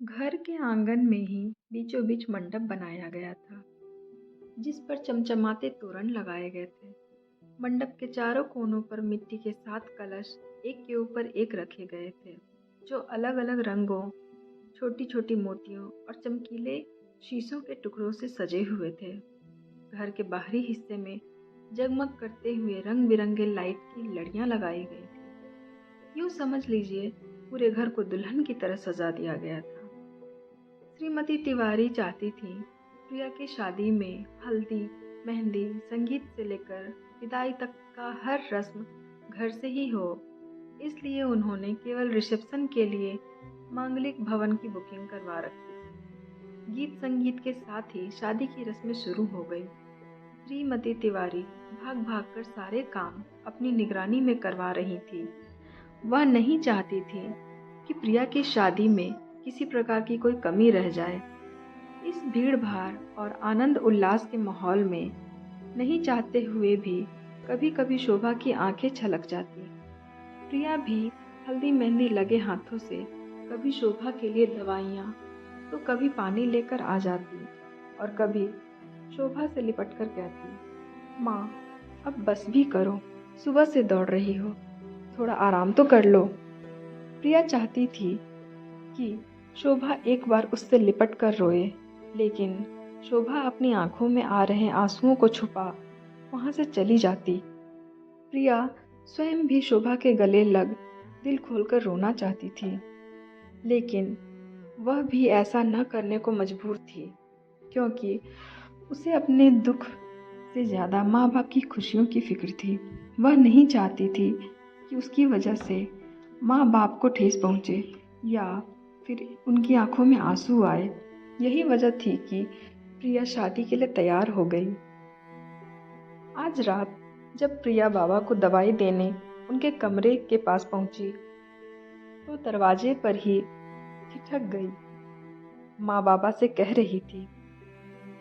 घर के आंगन में ही बीचों बीच मंडप बनाया गया था, जिस पर चमचमाते तोरण लगाए गए थे। मंडप के चारों कोनों पर मिट्टी के 7 कलश एक के ऊपर एक रखे गए थे, जो अलग अलग रंगों, छोटी छोटी मोतियों और चमकीले शीशों के टुकड़ों से सजे हुए थे। घर के बाहरी हिस्से में जगमग करते हुए रंग बिरंगे लाइट की लड़ियां लगाई गई थी। यूँ समझ लीजिए, पूरे घर को दुल्हन की तरह सजा दिया गया था। श्रीमती तिवारी चाहती थी प्रिया की शादी में हल्दी, मेहंदी, संगीत से लेकर विदाई तक का हर रस्म घर से ही हो। इसलिए उन्होंने केवल रिसेप्शन के लिए मांगलिक भवन की बुकिंग करवा रखी। गीत संगीत के साथ ही शादी की रस्में शुरू हो गई। श्रीमती तिवारी भाग भाग कर सारे काम अपनी निगरानी में करवा रही थी। वह नहीं चाहती थी कि प्रिया की शादी में किसी प्रकार की कोई कमी रह जाए। इस भीड़ भाड़ और आनंद उल्लास के माहौल में नहीं चाहते हुए भी कभी कभी शोभा की आंखें छलक जाती। प्रिया भी हल्दी मेहंदी लगे हाथों से कभी शोभा के लिए दवाइयाँ तो कभी पानी लेकर आ जाती और कभी शोभा से लिपट कर कहती, माँ अब बस भी करो, सुबह से दौड़ रही हो, थोड़ा आराम तो कर लो। प्रिया चाहती थी कि शोभा एक बार उससे लिपट कर रोए, लेकिन शोभा अपनी आंखों में आ रहे आंसुओं को छुपा वहां से चली जाती। प्रिया स्वयं भी शोभा के गले लग दिल खोलकर रोना चाहती थी, लेकिन वह भी ऐसा न करने को मजबूर थी, क्योंकि उसे अपने दुख से ज़्यादा माँ बाप की खुशियों की फिक्र थी। वह नहीं चाहती थी कि उसकी वजह से माँ बाप को ठेस पहुँचे या फिर उनकी आंखों में आंसू आए। यही वजह थी कि प्रिया शादी के लिए तैयार हो गई। आज रात जब प्रिया बाबा को दवाई देने उनके कमरे के पास पहुंची तो दरवाजे पर ही ठिठक गई। माँ बाबा से कह रही थी,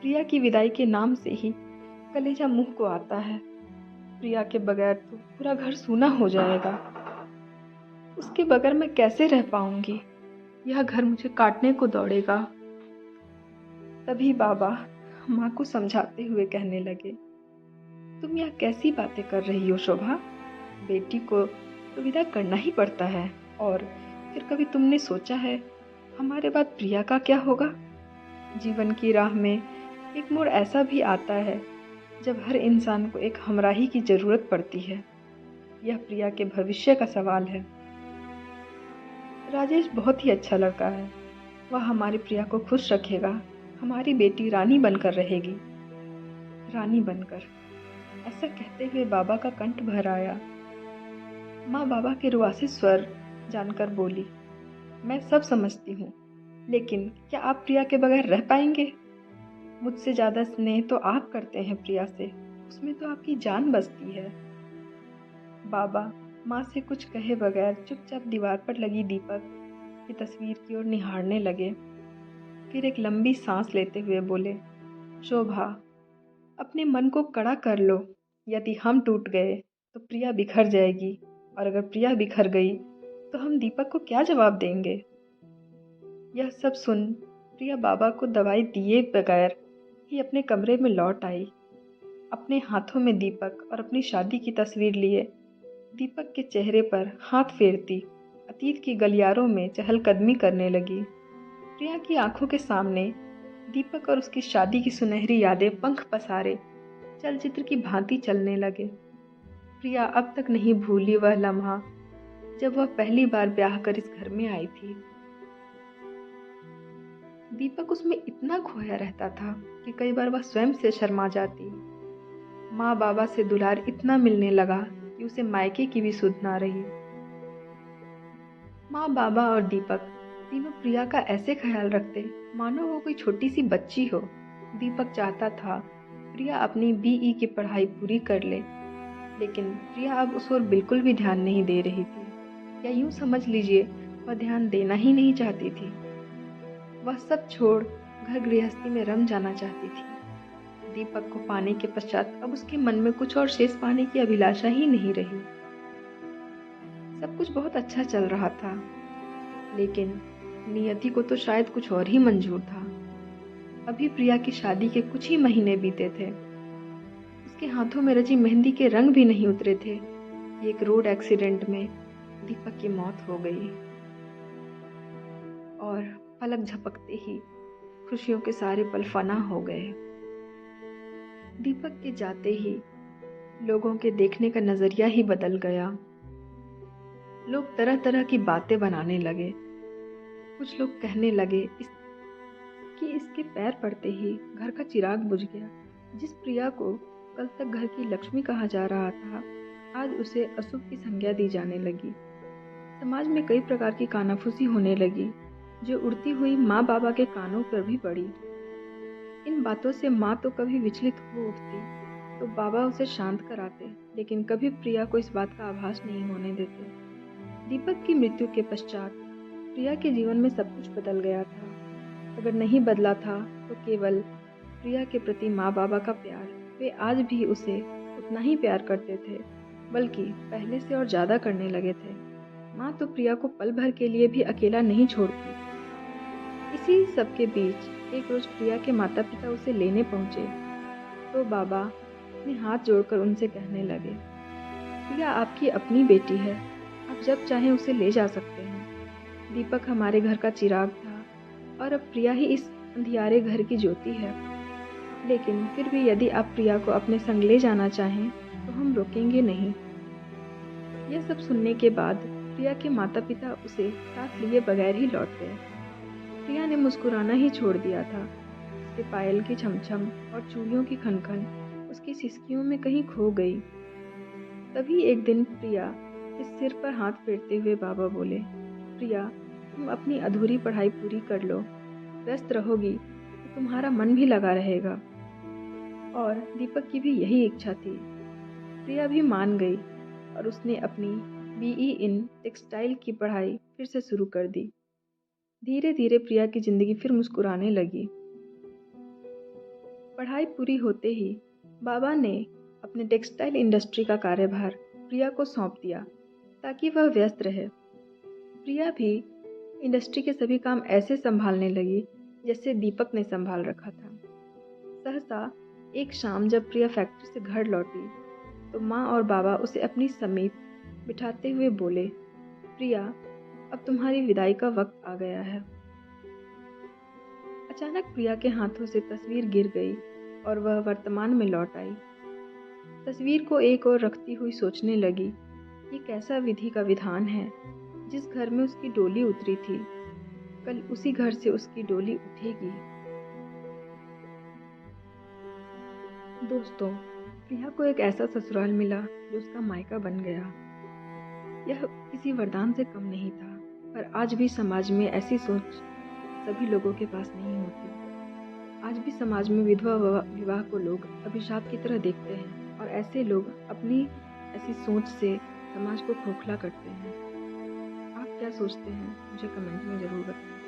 प्रिया की विदाई के नाम से ही कलेजा मुंह को आता है। प्रिया के बगैर तो पूरा घर सूना हो जाएगा। उसके बगैर मैं कैसे रह पाऊंगी? यह घर मुझे काटने को दौड़ेगा। तभी बाबा माँ को समझाते हुए कहने लगे, तुम यह कैसी बातें कर रही हो शोभा? बेटी को तो विदा करना ही पड़ता है। और फिर कभी तुमने सोचा है हमारे बाद प्रिया का क्या होगा? जीवन की राह में एक मोड़ ऐसा भी आता है जब हर इंसान को एक हमराही की जरूरत पड़ती है। यह प्रिया के भविष्य का सवाल है। राजेश बहुत ही अच्छा लड़का है। वह हमारी प्रिया को खुश रखेगा। हमारी बेटी रानी बनकर रहेगी। रानी बनकर, ऐसा कहते हुए बाबा का कंठ भर आया। माँ बाबा के रुआसे स्वर जानकर बोली, मैं सब समझती हूँ, लेकिन क्या आप प्रिया के बगैर रह पाएंगे? मुझसे ज्यादा स्नेह तो आप करते हैं प्रिया से, उसमें तो आपकी जान बसती है। बाबा माँ से कुछ कहे बगैर चुपचाप दीवार पर लगी दीपक की तस्वीर की ओर निहारने लगे। फिर एक लंबी सांस लेते हुए बोले, शोभा अपने मन को कड़ा कर लो। यदि हम टूट गए तो प्रिया बिखर जाएगी, और अगर प्रिया बिखर गई तो हम दीपक को क्या जवाब देंगे? यह सब सुन प्रिया बाबा को दवाई दिए बगैर ही अपने कमरे में लौट आई। अपने हाथों में दीपक और अपनी शादी की तस्वीर लिए दीपक के चेहरे पर हाथ फेरती अतीत की गलियारों में चहलकदमी करने लगी। प्रिया की आंखों के सामने दीपक और उसकी शादी की सुनहरी यादें पंख पसारे चलचित्र की भांति चलने लगे। प्रिया अब तक नहीं भूली वह लम्हा जब वह पहली बार ब्याह कर इस घर में आई थी। दीपक उसमें इतना खोया रहता था कि कई बार वह स्वयं से शर्मा जाती। माँ बाबा से दुलार इतना मिलने लगा कि उसे मायके की भी सुध ना रही। माँ बाबा और दीपक तीनों प्रिया का ऐसे ख्याल रखते मानो वो कोई छोटी सी बच्ची हो। दीपक चाहता था प्रिया अपनी बीई की पढ़ाई पूरी कर ले, लेकिन प्रिया अब उस ओर बिल्कुल भी ध्यान नहीं दे रही थी, या यूं समझ लीजिए वह ध्यान देना ही नहीं चाहती थी। वह सब छोड़ घर गृहस्थी में रम जाना चाहती थी। दीपक को पाने के पश्चात अब उसके मन में कुछ और शेष पाने की अभिलाषा ही नहीं रही। सब कुछ बहुत अच्छा चल रहा था, लेकिन नियति को तो शायद कुछ और ही मंजूर था। अभी प्रिया की शादी के कुछ ही महीने बीते थे। उसके हाथों में रची मेहंदी के रंग भी नहीं उतरे थे कि एक रोड एक्सीडेंट में दीपक की मौत हो गई और पलक झपकते ही खुशियों के सारे पल फना हो गए। दीपक के जाते ही लोगों के देखने का नजरिया ही बदल गया। लोग तरह तरह की बातें बनाने लगे। कुछ लोग कहने लगे कि इसके पैर पड़ते ही घर का चिराग बुझ गया। जिस प्रिया को कल तक घर की लक्ष्मी कहा जा रहा था, आज उसे अशुभ की संज्ञा दी जाने लगी। समाज में कई प्रकार की कानाफूसी होने लगी, जो उड़ती हुई माँ बाबा के कानों पर भी पड़ी। इन बातों से माँ तो कभी विचलित हो उठती तो बाबा उसे शांत कराते, लेकिन कभी प्रिया को इस बात का आभास नहीं होने देते। दीपक की मृत्यु के पश्चात प्रिया के जीवन में सब कुछ बदल गया था। अगर नहीं बदला था तो केवल प्रिया के प्रति माँ बाबा का प्यार। वे आज भी उसे उतना ही प्यार करते थे, बल्कि पहले से और ज़्यादा करने लगे थे। माँ तो प्रिया को पल भर के लिए भी अकेला नहीं छोड़ती। इसी सब के बीच एक रोज प्रिया के माता पिता उसे लेने पहुंचे तो बाबा अपने हाथ जोड़कर उनसे कहने लगे, प्रिया आपकी अपनी बेटी है, आप जब चाहें उसे ले जा सकते हैं। दीपक हमारे घर का चिराग था और अब प्रिया ही इस अंधियारे घर की ज्योति है। लेकिन फिर भी यदि आप प्रिया को अपने संग ले जाना चाहें तो हम रोकेंगे नहीं। यह सब सुनने के बाद प्रिया के माता पिता उसे साथ लिए बगैर ही लौट गए। प्रिया ने मुस्कुराना ही छोड़ दिया था। उसके पायल की छमछम और चूड़ियों की खनखन उसकी सिसकियों में कहीं खो गई। तभी एक दिन प्रिया के सिर पर हाथ फेरते हुए बाबा बोले, प्रिया तुम अपनी अधूरी पढ़ाई पूरी कर लो, व्यस्त रहोगी तो तुम्हारा मन भी लगा रहेगा। और दीपक की भी यही इच्छा थी। प्रिया भी मान गई और उसने अपनी बीई इन टेक्सटाइल की पढ़ाई फिर से शुरू कर दी। धीरे धीरे प्रिया की जिंदगी फिर मुस्कुराने लगी। पढ़ाई पूरी होते ही बाबा ने अपने टेक्सटाइल इंडस्ट्री का कार्यभार प्रिया को सौंप दिया ताकि वह व्यस्त रहे। प्रिया भी इंडस्ट्री के सभी काम ऐसे संभालने लगी जैसे दीपक ने संभाल रखा था। सहसा एक शाम जब प्रिया फैक्ट्री से घर लौटी तो माँ और बाबा उसे अपनी समीप बिठाते हुए बोले, प्रिया अब तुम्हारी विदाई का वक्त आ गया है। अचानक प्रिया के हाथों से तस्वीर गिर गई और वह वर्तमान में लौट आई। तस्वीर को एक ओर रखती हुई सोचने लगी, ये कैसा विधि का विधान है। जिस घर में उसकी डोली उतरी थी, कल उसी घर से उसकी डोली उठेगी। दोस्तों, प्रिया को एक ऐसा ससुराल मिला जो उसका मायका बन गया। यह किसी वरदान से कम नहीं था, पर आज भी समाज में ऐसी सोच सभी लोगों के पास नहीं होती। आज भी समाज में विधवा विवाह को लोग अभिशाप की तरह देखते हैं और ऐसे लोग अपनी ऐसी सोच से समाज को खोखला करते हैं। आप क्या सोचते हैं, मुझे कमेंट में ज़रूर बताएं।